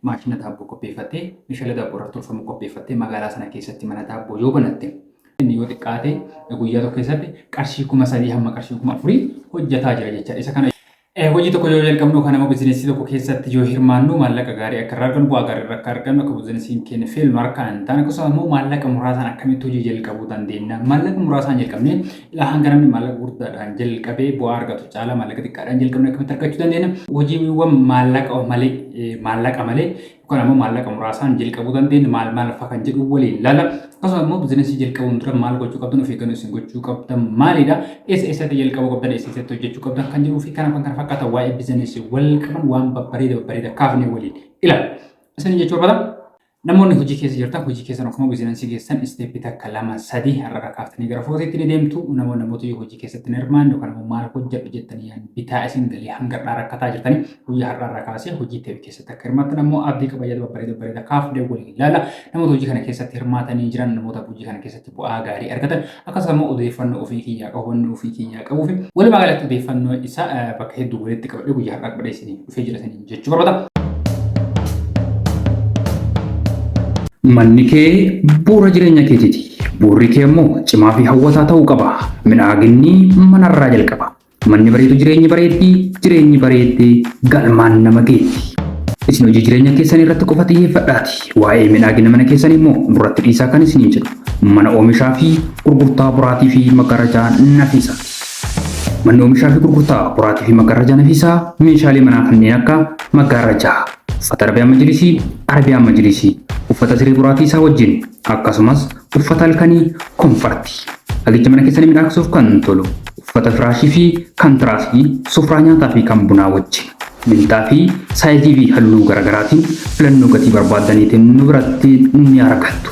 maashina daabboo qopheeffattee meeshaalee daabboo irratti tolfamu qopheeffattee magaalaa sana keessatti mana daabboo yoo banatte inni yoo xiqqaate guyyaa tokko keessatti qarshii 3,000 hamma qarshii 4,000 hojjetaa jira jecha. Isa kana hojii tokko yoo jalqabnu kan nama bizineesii tokko keessatti yoo hirmaannu maallaqa gaarii akka irraa argannu bu'aa gaarii irraa akka argannu akka bizineesiin keenya feelnu harka hin taane akkasumas immoo maallaqa muraasaan akkamitti hojii jalqabuu dandeenya. Maallaqa muraasaan jalqabnee ilaa hanga namni maallaqa guddaadhaan jalqabee bu'aa argatu caala maallaqa xiqqaadhaan jalqabnee akkamitti argachuu dandeenya. Hojiiwwan maallaqa malee yookaan ammoo maallaqa muraasaan jalqabuu dandeenya maal fa'aa kan jedhu waliin ilaalla. Akkasumas immoo bizineesii jalqabuun dura maal gochuu qabdan of eeggannoo isin gochuu qabdan maalidha? Eessatti jalqabuu qabdan eessatti hojjechuu qabdan kan jedhuu fi kana fakkaata waa'ee bizineesii wal qaban waan babbareeda kaafnee waliin ilaalla. Isin jechuu barbaada. Namoonni hojii keessa jirtan hojii keessan akkuma bizineesii keessan isteeppii takka 2-3 har'a kaaftanii gara footeetti ni deemtu. Namoota hojii keessatti hin hirmaanne yookaan immoo maal hojjedhu jettanii bitaa isin galee hanga har'aa rakkataa jirtanii guyyaa har'aa kaasee hojii ta'e keessatti akka hirmaattan ammoo abdii qabayyada babbareeda kaafnee waliin ilaalla. Namoota hojii kana keessatti hirmaatanii jiran namoota hojii kana keessatti bu'aa gaarii argatan akkasumas immoo odeeffannoo ofii kiyyaa qabuu fi walumaa galatti odeeffannoo isaa bakka hedduu walitti qabadhee guyyaa har'aa qabadhee isin dhufee jiratanii jechuu barbaada. Manni kee bu'uura jireenya keetiiti. Bu'uurri kee immoo cimaa fi hawwataa ta'uu qaba. Midhaaginni manarraa jalqaba. Manni bareedu jireenyi bareedee galmaan nama geetti. Isin hojii jireenya keessanii irratti qofa xiyyeeffadhaati. Waa'ee midhaagina mana keessanii immoo duratti dhiisaa kan isiniin jedhu. Mana oomishaa fi gurgurtaa boraatii fi maggarajaa nafiisaati. Manni oomishaa fi gurgurtaa boraatii fi maggarajaa nafiisaa meeshaalee manaa kanneen akka maggarajaa, uffata Arabiyaan majlisii, uffata siree boraatii isaa wajjin akkasumas uffata halkanii komfartii. Hagicha mana keessanii midhaagsuuf kan tolu uffata firaashii fi kan tiraasii, sufraa nyaataa fi kan bunaa wajjin. Mintaa fi saayizii fi halluu garaagaraatiin filannoo gatii barbaadaniitiin nu biratti ni argattu.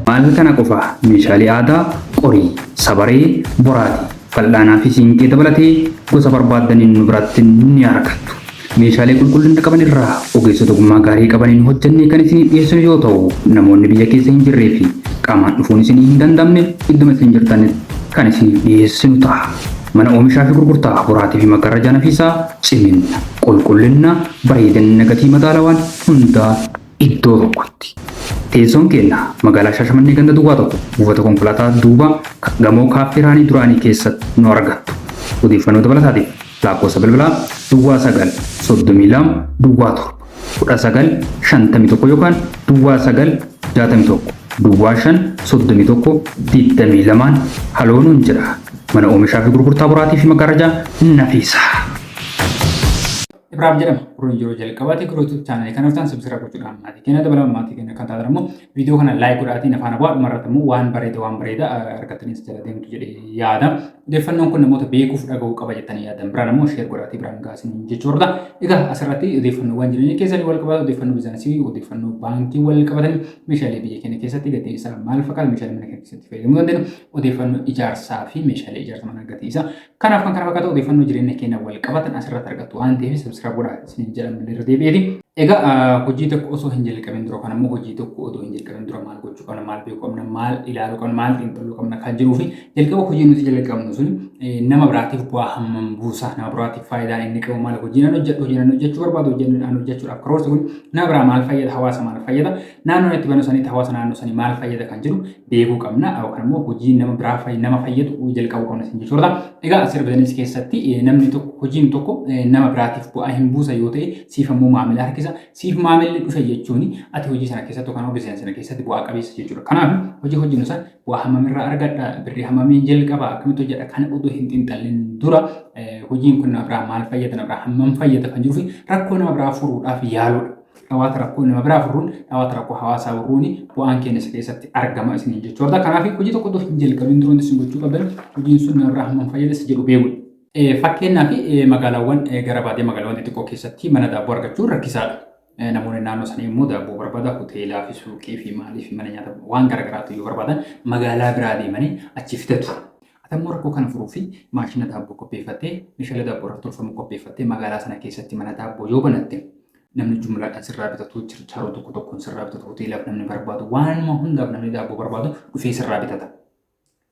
Maal kana qofa meeshaalee aadaa qorii, sabaree, boraatii, fal'aanaa fi siinqee dabalatee gosa barbaadaniin nu biratti ni argattu. Meeshaalee qulqullina qaban irraa ogeessota ogummaa gaarii qabaniin hojjannee kan isin dhiyeessinu yoo ta'u, namoonni biyya keessa hin jirree fi qaamaan dhufuun isin hin dandamne idduma isin jirtan kan isin dhiyeessinu ta'a. Mana oomishaa fi gurgurtaa boraatii fi maggarajaa nafiisaa cimina, qulqullina, bareedina gatii madaalawaan hundaa iddoo tokkotti. Teessoon keenya magaalaa Shaashamannee ganda duwwaa tokko buufata konkolaataa duuba gamoo kaaffee Raanii Duraanii keessatti nu argattu. Odeeffannoo dabalataatiif lakkoofsa bilbilaa duwwaa 932 duwwaa 7 1951 yookaan duwwaa 961 duwwaa 531 22 haloonuun jira. Mana oomishaa fi gurgurtaa boraatii fi maggarajaa nafiisaa. Ibraahim jedhama. Kuruun yeroo jalqabaati YouTube channel kana irratti subscribe gochuudhaan maatii keenya dabalama maatii keenya kan taatan immoo viidiyoo kana like godhaatiin afaan bu'aa dhumarratti immoo waan bareeda argataniis jala deemtu jedhee yaada. Odeeffannoon kun namoota beekuuf dhaga'uu qaba jettanii yaadan biraan immoo share godhaatii biraan gaasin jechuudha. Egaa asirratti odeeffannoowwan jireenya keessanii wal qabatan odeeffannoo biizinasii odeeffannoo baankii wal qabatan meeshaalee biyya keenya keessatti gatii isaa maal fakkaata meeshaalee mana keenya keessatti fayyadamuu dandeenya odeeffannoo ijaarsaa fi meeshaalee ijaarsa mana gatii isaa kanaaf kan kana fakkaatu odeeffannoo jireenya keenya wal qabatan asirratti argattu waan ta'eef subscribe godhaa isin jedhamu irra deebi'eeti. Egaa hojii tokko osoo hin jalqabin dura kan ammoo hojii tokko osoo hin jalqabin dura maal gochuu qabna maal beekuu qabna maal ilaaluu qabna maal xiinxaluu qabna kan jiruu fi jalqaba hojii nuti jalqabnu sun nama biraatiif bu'aa hammam buusa nama biraatiif faayidaan inni qabu maal hojii nan hojjechuu barbaadu hojjechuudhaaf karoorsa kun nama biraa maal fayyada hawaasa maal fayyada naannoo itti banu saniitti hawaasa naannoo sanii maal fayyada kan jiru beekuu qabna yookaan immoo hojii nama biraa nama fayyadu jalqabuu qabna sin jechuudha. Egaa asirra bizineesii keessatti namni tokko hojiin tokko nama biraatiif bu'aa hin buusa yoo ta'e siif ammoo maamila harkisa siif maamilli dhufe jechuun ati hojii sana keessatti yookaan bizineesii sana keessatti bu'aa qabeessa jechuudha. Kanaaf hojii nusan bu'aa hammamirraa argadha birrii hammamiin jalqaba akkamitti hojjedha kana odoo hin xiinxallin dura hojiin kun nama biraa maal fayyada nama biraa hammam fayyada kan jiruu fi rakkoo nama biraa furuudhaaf yaaluudha. Dhawaata rakkoo nama biraa furuun dhawaata rakkoo hawaasaa furuun bu'aan keenya isa keessatti argama isin jechuudha. Kanaaf hojii tokko odoo hin jalqabin dura isin gochuu qabdan hojiin sun nama biraa hammam fayyada isa jedhu beekuudha. Fakkeenyaaf magaalaawwan gara baadiyyaa magaalaawwan xixiqqoo keessatti mana daabboo argachuun rakkisaadha. Namoonni naannoo sanii immoo daabboo barbaada hoteelaa fi suuqii fi maalii fi mana nyaataa waan garaagaraatu yoo barbaadan magaalaa biraa deemanii achi fidatu. Atammoo rakkoo kana furuu fi maashina daabboo qopheeffattee meeshaalee daabboo irratti tolfamu qopheeffattee magaalaa sana keessatti mana daabboo yoo banatte namni jumlaadhaan sirraa bitatu chirchaaroo tokko tokkoon sirraa bitatu hoteelaaf namni barbaadu waanuma hundaaf namni daabboo barbaadu dhufee sirraa bitata.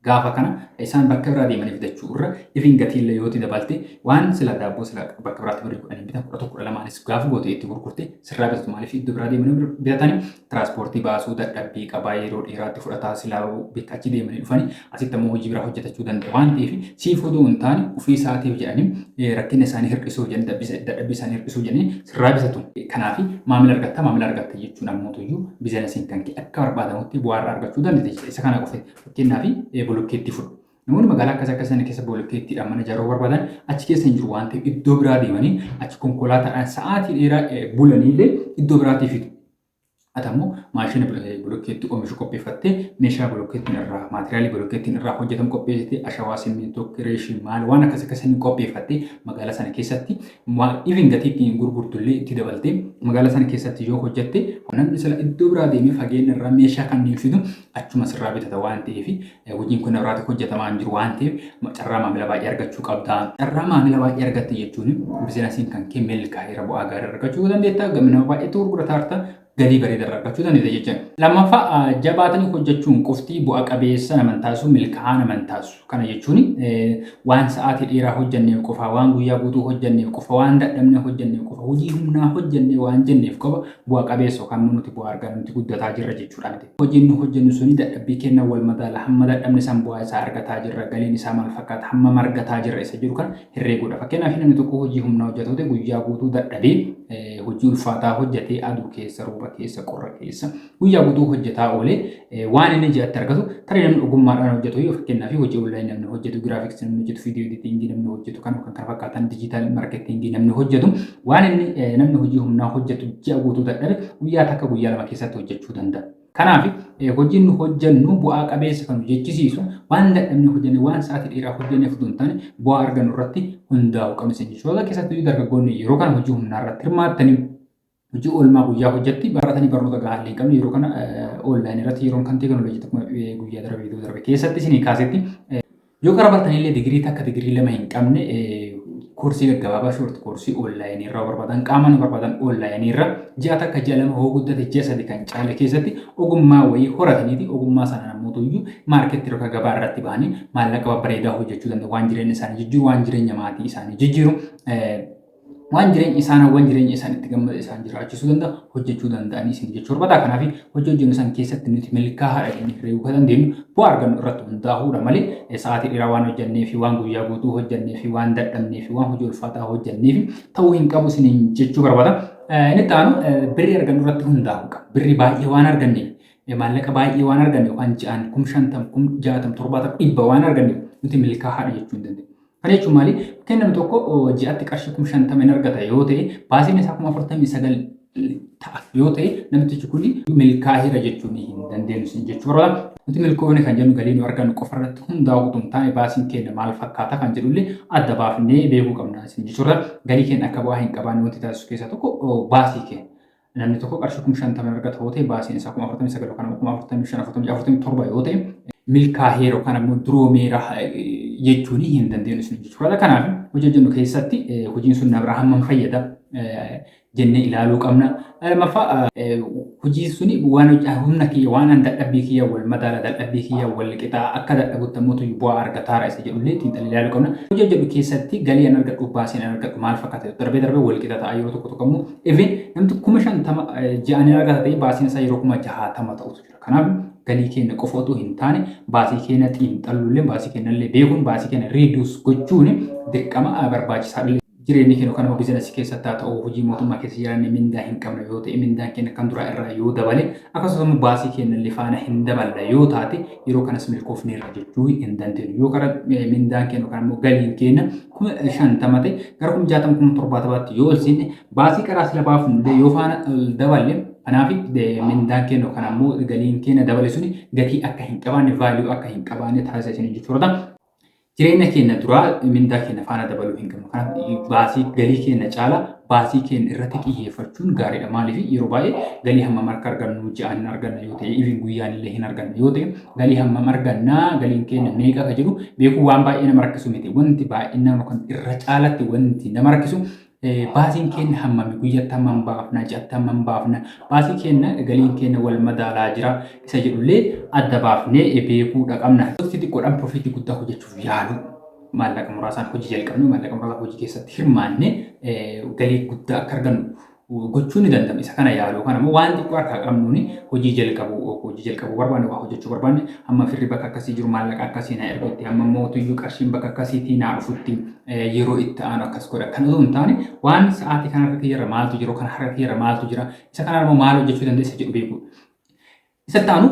Gaafa kana isaan bakka biraa deemanii bitachuu irra ifin gatii illee yoo dabalte waan sila daabboo sila bakka biraatti birrii kudhanii bitan 11 gaafa gootee itti gurgurte sirraa bitatu maaliif iddoo biraa deemanii bitatanii tiraanspoortii baasuu dadhabbii qabaa yeroo dheeraatti fudhataa silaa bittachi deemanii dhufanii asitti ammoo hojii biraa hojjetachuu danda'u waan ta'eef siif oduu hin taane ofii isaatiif jedhanii rakkina isaanii hir'isuu jedhanii dadhabbii isaanii hir'isuu jedhanii sirraa bitatu. Kanaaf maamila argatta jechuun ammoo tuyyuu biizinasiin kan akka barbaadamutti bu'aa irraa argachuu dandeenya. Isa kana qofa fakkeenyaaf bolokkeetti fudhu. Namoonni magaalaa akkasii keessa bolokkeettiidhaan mana ijaaruu barbaadan achi keessa hin jiru waan ta'eef iddoo biraa deemanii achi konkolaataadhaan sa'aatii dheeraa bulaniillee iddoo biraatti fidu. Atammoo maashina bolokkeetti oomishu qopheeffattee meeshaa bolokkeettiin irraa maatiriyaalii bolokkeettiin irraa hojjetamu qopheessitee ashawaa simmintoo kireeshii maal waan akkasii qopheeffattee magaalaa sana keessatti ifin gatii ittiin gurgurtullee itti dabaltee magaalaa sana keessatti yoo hojjette namni sila iddoo biraa deemee fageenya irraa meeshaa kanneen fidu achuma sirraa bitata waan ta'eef hojiin kun irraa hojjetamaa hin jiru waan ta'eef carraa maamila baay'ee argachuu qabda. Carraa maamila baay'ee argatte jechuun biizinasiin kan kee milkaa'eera bu'aa gaarii argachuu dandeetta. Nama baay'eetu gurgurataa harta galii bareedaa argachuu dandeetta jechuudha. Lammaffaa jabaatanii hojjechuun qofti bu'a qabeessa nama taasisu milkaa'aa nama taasisu. Kana jechuun waan sa'aatii dheeraa hojjenneef qofa waan guyyaa guutuu hojjenneef qofa waan dadhabnee hojjenneef qofa hojii humnaa hojjennee waan jenneef qofa bu'a qabeessa kan nuti bu'aa argannutti guddataa jirra jechuudha. Hojiin nu hojjennu suni dadhabbii kenna wal madaala hamma dadhabne san bu'aa isaa argataa jirra galiin isaa maal fakkaata hamma margataa jirra isa jiru kan herreeguudha. Fakkeenyaaf namni tokko hojii humnaa hojjetu guyyaa guutuu dadhabee hojii ulfaataa hojjetee aduu keessa rooba keessa qorra keessa guyyaa guutuu hojjetaa oolee waan inni ji'atti argatu tarii namni ogummaadhaan hojjetu yoo fakkeenyaaf hojii onlaayinii namni hojjetu giraafiksii namni hojjetu viidiyoo editingii namni hojjetu kan kana fakkaatan dijiitaal maarketingii namni hojjetu waan inni namni hojii humnaa hojjetu ji'a guutuu dadhabe guyyaa takka guyyaa lama keessatti hojjechuu danda'a. Kanaaf hojiin nu hojjennu bu'aa qabeessa kan hojjechisiisu waan dadhabne hojjenne waan sa'aatii dheeraa hojjenne fudhu hin taane bu'aa argannu irratti hundaa'u qabna jechuudha. Keessattuu dargaggoonni yeroo kana hojii humnaa irratti hirmaattanii hojii oolmaa guyyaa hojjetti baratanii barnoota gahaa illee hin qabne yeroo kana onlaayinii irratti yeroo kan teekinooloojii guyyaa darbe keessatti isinii kaasetti yoo karaa bartanii illee digirii takka digirii lama hin qabne koorsii gaggabaabaa shoort koorsii onlaayinii irraa barbaadan qaama nu barbaadan onlaayinii irra ji'a takka ji'a lama hoo guddate ji'a sadi kan caale keessatti ogummaa wayii horataniiti ogummaa sana namoota iyyuu maarkeetti yookaan gabaa irratti bahanii maallaqa bareedaa hojjechuu danda'u waan jireenya isaanii jijjiiru waan jireenya maatii isaanii jijjiiru waan jireenya isaaniitti gammada isaan jiraachisuu danda'a hojjechuu danda'anii isin jechuu barbaada. Kanaaf hojii hojjennu san keessatti nuti milkaa'aadha jennee hirreeguu kan dandeenyu bu'aa argannu irratti hundaa'uudha malee sa'aatii dheeraa waan hojjennee fi waan guyyaa guutuu hojjennee fi waan dadhabnee fi waan hojii ulfaataa hojjennee fi ta'uu hin qabu isin jechuu barbaada. Inni taanu birrii argannu irratti hundaa'uu qaba. Birrii baay'ee waan arganneef maallaqa baay'ee waan arganneef waan ji'aan 50,000 60,000 70,000 dhibba waan arganneef nuti milkaa'aadha jechuu hin dandeenyu. Kana jechuun maali? Kennan tokko ji'atti qarshii 50,000 argata yoo ta'e baasiin isaa 49 ta'a yoo ta'e namtichi kun milkaa'eera jechuun hin dandeenyu jechuu barbaada. Nuti milkoofne kan jennu galii nu argannu qofa irratti hundaa'uu otoo hin taane baasiin keenya maal fakkaata kan jedhullee adda baafnee beekuu qabna jechuudha. Galii keenya akka bu'aa hin qabaanne wanti taasisu keessaa tokko baasii keenya. Namni tokko qarshii 50,000 argata yoo ta'e baasiin isaa 49 yookaan 45 47 yoo ta'e milkaa'eera yookaan ammoo duroomeera jechuun hin dandeenyu jechuudha. Kanaaf hojii jennu keessatti hojiin sun nama biraa hammam fayyada jennee ilaaluu qabna. Lammaffaa hojii suni waan humna kiyya waan dadhabbii kiyya wal madaala dadhabbii kiyya wal qixaa akka dadhabutti ammoo bu'aa argataara isa jedhullee xiinxallee ilaaluu qabna. Hojii jedhu keessatti galii an argadhu baasiin an argadhu maal fakkaata darbee wal qixa ta'a yeroo tokko ammoo even namni 50,000 ji'aan argata ta'e baasiin isaa yeroo 60,000 ta'utu jira. Kanaaf galii keenya qofa otoo hin taane baasii keenya xiinxalluullee baasii keenya illee beekuun baasii keenya riiduus gochuun dirqama barbaachisaadha. Jireenyi keenya yookaan immoo biizinasii keessatti haa ta'u hojii mootummaa keessa jiran mindaa hin qabne yoo ta'e mindaan keenya kan duraa irraa yoo dabale akkasumas baasii keenya illee faana hin daballa yoo taate yeroo kanas milkoofneerra jechuu hin dandeenyu. Yoo karaa mindaan keenya yookaan immoo galiin keenya 50,000 ta'e gara 60,000 70,000 yoo ol seenne baasii karaa sila baafnu yoo faana daballe kanaaf mindaan keenya yookaan ammoo galiin keenya dabale suni gatii akka hin qabaanne vaaliyuu akka hin qabaanne taasisa jechuudha. Jireenya keenya duraa mindaa keenya faana dabaluu hin qabnu. Kanaaf baasii galii keenya caalaa baasii keenya irratti xiyyeeffachuun gaariidha. Maaliif yeroo baay'ee galii hammam akka argannu ji'aan hin arganna yoo ta'e even guyyaan illee hin arganna yoo ta'e galii hammam argannaa galiin keenya meeqa akka jedhu beekuu waan baay'ee nama rakkisu miti. Wanti baay'inaan yookaan irra caalatti wanti nama rakkisu baasiin keenya hammami guyyatti hammam baafna ji'atti hammam baafna baasii keenya galiin keenya wal madaalaa jira isa jedhullee adda baafnee beekuudha qabna. Wanti xiqqoodhaan profiitii guddaa hojjechuuf yaalu maallaqa muraasaan hojii jalqabnu maallaqa muraasaan hojii keessatti hirmaannee galii guddaa akka argannu gochuu ni danda'ama. Isa kana yaaluu kana immoo waan xiqqoo harkaa qabnuuni hojii jalqabuu barbaanne waa hojjechuu barbaanne amma firri bakka akkasii jiru maallaqa akkasii na ergutti amma mootuyyuu qarshiin bakka akkasiitii naa dhufutti yeroo itti aanu akkas godha. Kan osoo hin taane waan sa'aatii kana harka kiyyarra maaltu jiru kan harka kiyyarra maaltu jira isa kana immoo maal hojjechuu dandeessa jedhu beeku. Isa taanu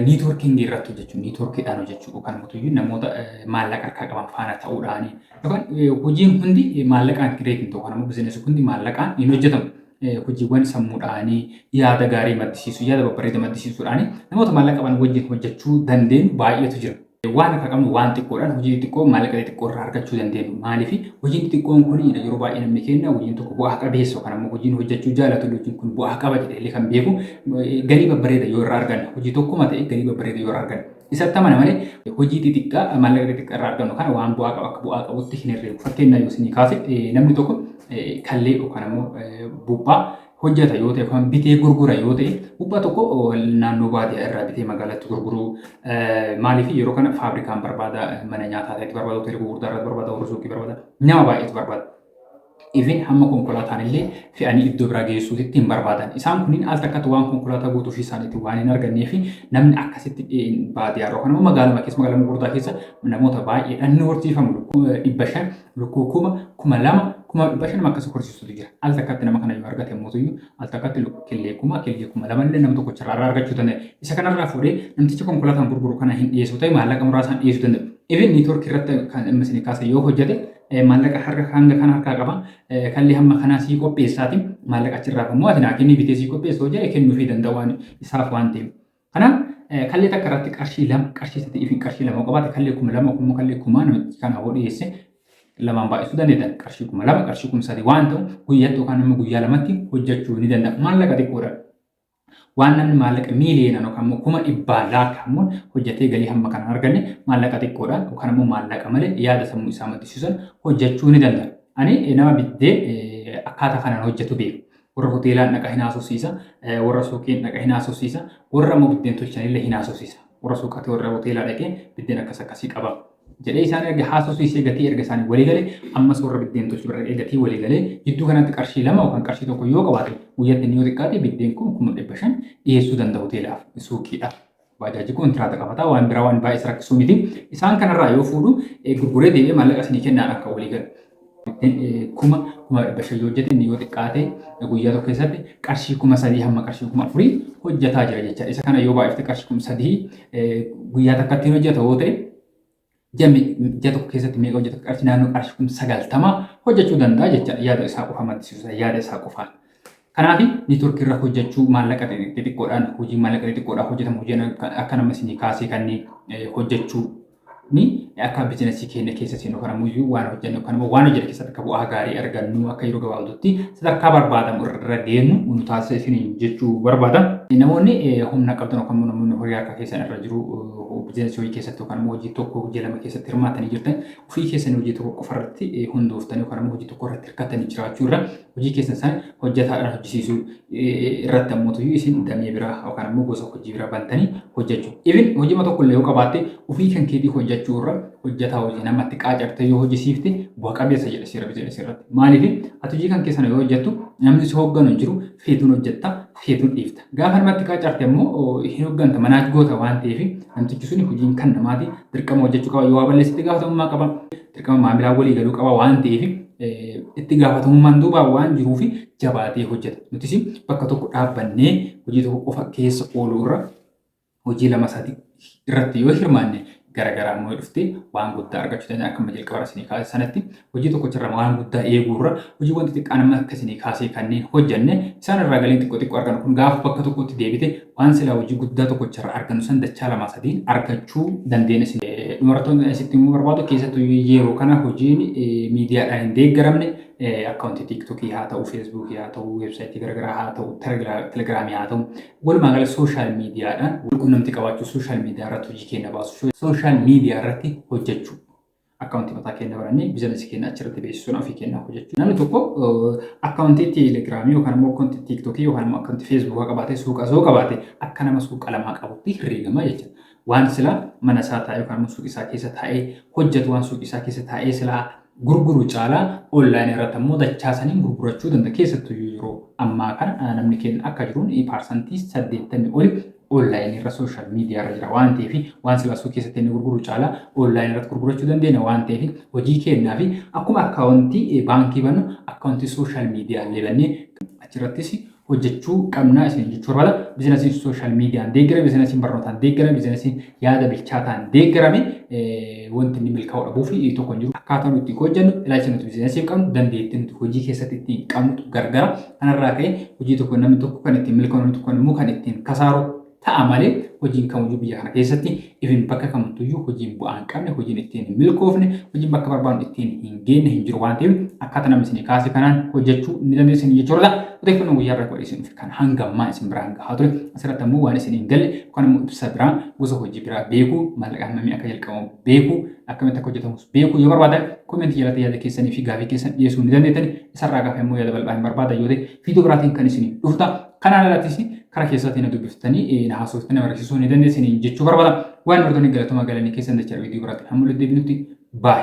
niitwoorkingii irratti hojjechuu niitwoorkiidhaan hojjechuu kan mootuyyuu namoota maallaqa harkaa qaban faana ta'uudhaani yookaan hojiin hundi maallaqaan kireetiin ta'u kan immoo bizineesii hundi maallaqaan hin hojjetamu. Hojiiwwan sammuudhaanii yaada gaarii maddisiisu yaada babbareeda maddisiisuudhaanii namoota maallaqa qaban wajjin hojjechuu dandeenyu baay'eetu jira. Waan akka qabnu waan xiqqoodhaan hojii xiqqoo maallaqa xiqqoo irraa argachuu dandeenyu. Maaliif hojiin xiqqoon kun yeroo baay'ee namni kenna hojiin tokko bu'aa qabeessa yookaan immoo hojiin hojjechuu jaalatu hojiin kun bu'aa qaba jedhee kan beeku galii babbareeda yoo irraa arganna hojii tokkuma ta'e galii babbareeda yoo irraa arganna. Isatti amana malee hojii xixiqqaa maallaqa xixiqqaa irraa argannu kana waan bu'aa qaba akka bu'aa qabutti hin herreegu. Fakkeenyaaf yoo isin kaase namni tokko kallee yookaan immoo buuphaa hojjeta yoo ta'e kan bitee gurgura yoo ta'e buuphaa tokko naannoo baadiyyaa irraa bitee magaalatti gurguruu maaliif yeroo kana faabrikaan barbaada mana nyaataa ta'etti barbaada hoteelii gurguddaa irratti barbaada warra suuqii barbaada nama baay'eetu barbaada. Even hamma konkolaataan illee fe'anii iddoo biraa geessuutti hin barbaadan. Isaan kunniin al takkatti waan konkolaataa guutuu fi isaaniitti waan hin argannee fi namni akkasitti baadiyyaa irraa yookaan magaalaa gurguddaa keessa namoota baay'eedhaan ni horsiifamu. 500 lukkuu 1000 2,500 akkasii horsiisutu jira. Al takkatti nama kana yoo argate mootuyyuu al takkatti killee 2,000 illee nama tokko irraa argachuu danda'a. Isa kanarraa fuudhee namtichi konkolaataan gurguru kana hin dhiyeessu ta'e maallaqa muraasaan dhiyeessuu danda'a. Even niitwoorkii irratti kan inni isin kaase yoo hojjete maallaqa hanga kana harkaa qaba kallee hamma kanaa sii qopheessaati maallaqa achirraa kan mo'ate naa kennii bitee sii qopheessu hojjete kennuufii danda'a waan isaaf waan ta'eef. Kanaaf kallee takka irratti qarshii 2 qarshii 3 fi qarshii 2 qabaate kallee 2,000 kallee 1,000 namichi kana hoo dhiyeesse lamaan baay'isuu dandeettan qarshii 2,000 qarshii 3,000 waan ta'u guyyaatti yookaan immoo guyyaa lamatti hojjechuu ni danda'a. Maallaqa xiqqoodha. Waan namni maallaqa miiliyoonaan yookaan immoo 1,000 lakkaa'amuun hojjetee galii hamma kana arganne maallaqa xiqqoodhaan yookaan immoo maallaqa malee yaada sammuu isaa maddisiisan hojjechuu ni danda'a. Ani nama biddee akkaataa kanaan hojjetu beeku. Warra hoteelaan dhaqa hin haasofsiisa, warra suuqiin dhaqa hin haasofsiisa, warra immoo biddeen tolchanillee hin haasofsiisa. Warra suuqatti warra hoteelaa dhaqee biddeen akkasii qaba. Jedhee isaan erga haasofsiisee gatii erga isaanii walii galee ammas warra biddeen tolchu bira dhaqee gatii walii galee jidduu kanatti qarshii 2 yookaan qarshii 1 yoo qabaate guyyaatti inni yoo xiqqaate biddeen kun 1,500 dhiyeessuu danda'a hoteelaaf suuqiidhaaf. Baajaaji kontiraata qabataa waan biraa waan baay'ee rakkisuu miti. Isaan kanarraa yoo fuudhu gurguree deebi'ee maallaqa isinii kennaan akka walii galu. 1,500 yoo hojjete inni yoo xiqqaate guyyaa tokko keessatti qarshii 3,000 hamma qarshii 4,000 hojjetaa jira jecha. Isa kana yoo baay'ifte qarshii 3,000 guyyaa takkatti hojjeta yoo ta'e ji'a tokko keessatti meeqa hojjeta qarshii naannoo qarshii 90 hojjechuu danda'a jecha yaada isaa qofa maddisiisuudha yaada isaa qofaan. Kanaaf niitwoorkii irra hojjechuu maallaqa xixiqqoodhaan hojii maallaqa xixiqqoodhaan hojjetamu hojiin akka nama isinii kaasee kanneen hojjechuu ni akka bizinesii keenya keessa seenu kan ammoo waan hojjennu kan ammoo waan hojjennu keessatti akka bu'aa gaarii argannu akka yeroo gabaabduutti sadarkaa barbaadamu irra deemu nu taasisa isin jechuu barbaada. Namoonni humna qabdan yookaan namoonni horii harka keessan irra jiru bizinesii hojii keessatti yookaan ammoo hojii tokko hojii lama keessatti hirmaatanii jirtan ofii keessanii hojii tokko qofa irratti hundooftanii yookaan ammoo hojii tokko irratti hirkattanii jiraachuu irra hojii keessan sana hojjetaadhaan hojjisiisuu irratti ammoo isin damee biraa yookaan ammoo gosa hojii biraa bantanii hojjechuu. Even hojii tokko illee yoo qabaatte ofii kan keetii hojjechuu irra hojjetaa hojii namatti qaacarte yoo hojjisiifte bu'a qabeessa jedha seera bizinesii irratti. Maaliif ati hojii kan keessan yoo hojjettu namni si hoogganu hin jiru feetuun hojjetta feetuun dhiifta. Gaafa namatti qaacarte ammoo hin hoogganta manaatti goota waan ta'eef namtichi sun hojiin kan namaati dirqama hojjechuu qaba yoo balleessitti gaafatamummaa qaba dirqama maamilaa walii galuu qaba waan ta'eef itti gaafatamummaan duuba waan jiruuf jabaatee hojjeta. Nutis bakka tokko dhaabbannee hojii tokko qofa keessa ooluu irra hojii 2-3 irratti yoo hirmaanne garagaraa immoo dhuftee waan guddaa argachuu danda'a akka jalqaba isinii kaase sanatti hojii tokkocharra waan guddaa eeguurra hojii wanti xiqqaan amma akka isinii kaasee kanneen hojjenne isaan irraa galiin xiqqoo argannu kun gaafa bakka tokkotti deebite waan silaa hojii guddaa tokkocharra argannu san dachaa 2-3 argachuu dandeenya isin. Dubartoonni asitti immoo barbaadu keessattuu yeroo kana hojiin miidiyaadhaan hin deeggaramne akkaawuntii tiiktookii haa ta'u feesbuukii haa ta'u weebsaayitii garagaraa haa ta'u telegiraamii haa ta'u walumaa gala sooshaal miidiyaadhaan walqunnamtii qabaachuu sooshaal miidiyaa irratti hojii keenya baasu sooshaal miidiyaa irratti hojjechuu akkaawuntii mataa keenya barannee biizinasii keenya achirratti beeksisuun ofii keenya hojjechuu. Namni tokko akkaawuntii teelegiraamii yookaan immoo akkaawuntii tiiktookii yookaan immoo akkaawuntii feesbuukaa qabaatee suuqa soo qabaate akka nama suuqa lamaa qabutti herreegama jechuudha. Waan sila mana isaa taa'ee yookaan immoo suuqi isaa keessa taa'ee hojjetu waan suuqi isaa keessa taa'ee sila gurguru caalaa onlaayinii irratti immoo dachaasanii gurgurachuu danda'a. Keessattuu yeroo ammaa kana namni keenya akka jiruun parsantii 80 oli onlaayinii irra sooshaal miidiyaa irra jira waan ta'eef waan sila suuqi keessatti inni gurguru caalaa onlaayinii irratti gurgurachuu dandeenya waan ta'eef hojii keenyaa fi akkuma akkaawuntii baankii bannu akkaawuntii sooshaal miidiyaa illee bannee achirrattis hojjechuu qabna isin jechuu barbaada. Biizinasiin sooshaal miidiyaan deeggarame, biizinasiin barnootaan deeggarame, biizinasiin yaada bilchaataan deeggarame wanti inni milkaa'uu dhabuu fi tokko hin jiru. Akkaataa nuti hojjennu ilaalcha nuti biizinasiif qabnu dandeettii nuti hojii keessatti ittiin qabnu gargara. Kanarraa ka'ee hojii tokko namni tokko kan ittiin milkaa'u namni tokko immoo kan ittiin kasaaru ta'a malee hojiin kamiyyuu biyya kana keessatti ifin bakka kamittuyyuu hojiin bu'aa hin qabne, hojiin ittiin hin milkoofne, hojiin bakka barbaadnu ittiin hin geenye hin jiru waan ta'eef akkaataa namni isin kaase kanaan hojjechuu ni dandeessin jechuudha. Odeeffannoo guyyaa irraa godhe isin kan hanga ammaa isin biraan gahaa ture. Asirratti ammoo waan isin hin galle yookaan immoo ibsa biraa gosa hojii biraa beekuu, maallaqa hammamii akka jalqabamu beekuu, akkamitti akka hojjetamus beekuu yoo barbaadan koomentii jalatti yaada keessanii fi gaafii keessan dhiyeessuu ni dandeettan. Isarraa gaafii ammoo yaada bal'aa hin barbaadan yoo ta'e viidiyoo biraatiin kan isin dhufta. Kanaan alattis karaa keessatti na dubbiftanii na haasofte na barsiisuu ni dandeessin jechuu barbaada. Waan hordoftoonni galatoomaa galanii keessan dachaa viidiyoo biraatti hamma deebinutti baay'ee.